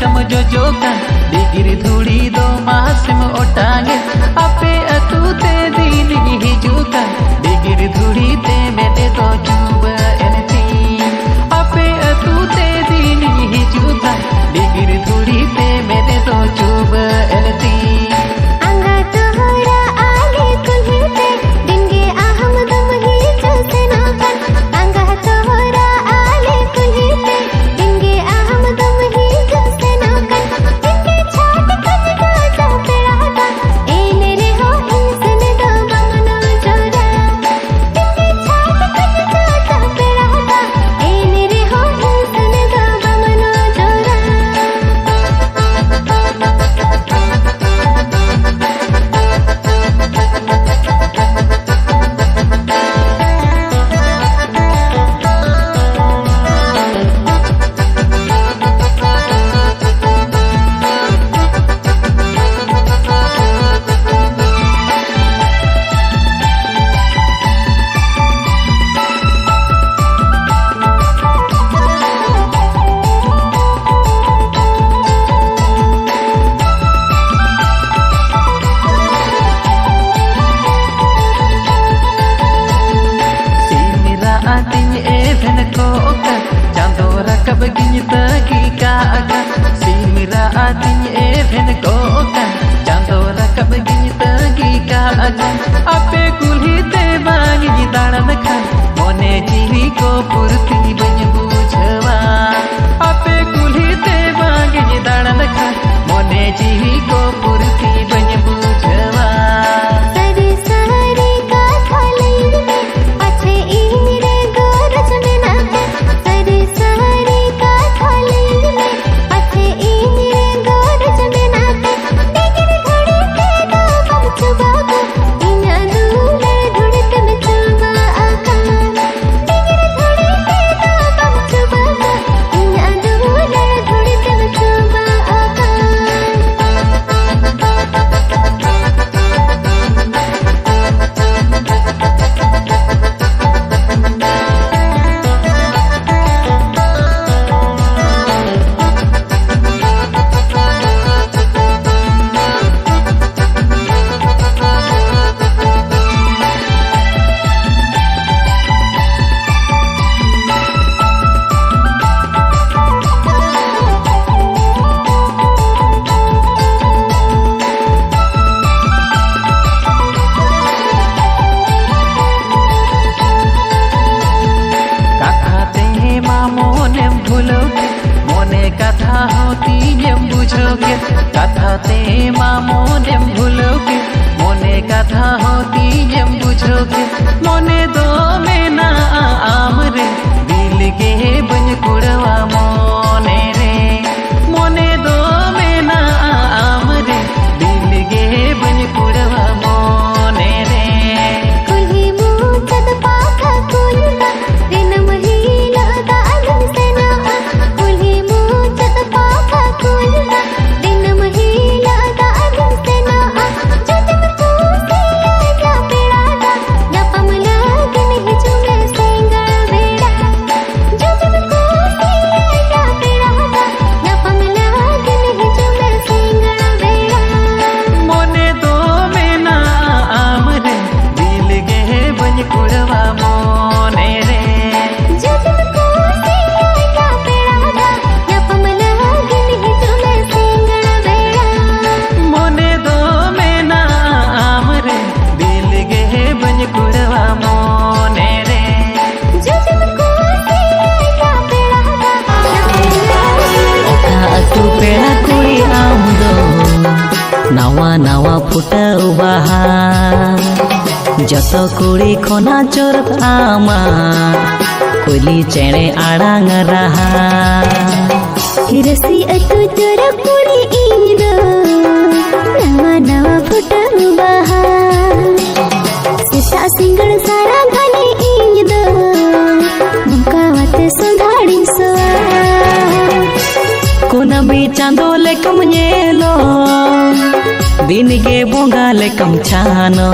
साकम जोजोका डिगिर धूड़ी दो मासम ओटांगे आपे अतुते दिन हिजुका डिगिर धूड़ी ते मेरे दो चुबा एनती आपे अतुते दिन हिजुका डिगिर धूड़ी ते मेरे दो चुबा एनती कब गिनता की का आका सिमरा आतिन एभेन को का चांदोरा कब गिनता की का आका आपे कुल्ही ते बांगी दाड़न खा मोने जीवी को पुरती बन बुझवा आपे कुल्ही ते बांगी दाड़न खा मोने जीवी को पुरती बन बुझवा कथा होती जम बुझोगे कथा ते मोने भूलोगे मोने कथा होती जम बुझोगे मोने दो में ना आमरे दिल के बन कुड़वा मोने रे मोने दो में ना आमरे दिल के बन कुड़वा मोने रे कुल्ही मुझद पाखा कुलना दिन महिला दागन सेना कुल्ही मुझद पाखा कुलना दिन महिला दागन सेना जजम को सिया क्या पेड़ादा न पमला गन हिजुमे सेंगा बेड़ा जजम को सिया क्या पेड़ादा न पमला गन हिजुमे सेंगा बेड़ा मोने दो में ना आमरे दिल के बन कुड़वा मोने रे जजम को सिया क्या पेड़ादा न पमला गन हिजुमे सेंगा बेड़ा मोने दो में ना आमरे दिल के बन कुड़वा मोने रे जजम को सिया क्या पेड़ादा ओका अतु पेड़ा कुड़ी आमदो नावा नावा फुटा बाहा जत कुड़ी खोना चोरत आमा कोली चेणे आड़ांग रहा हिरसी अतु चोर कुड़ी इंदो नवा नवा फुटा बाहा सिता सिंगड़ सारा गाने इंदो मुका वाते सुधाड़ी सवा कोना भी चांदो लेकम येलो दिन के बोंगा लेकम छानो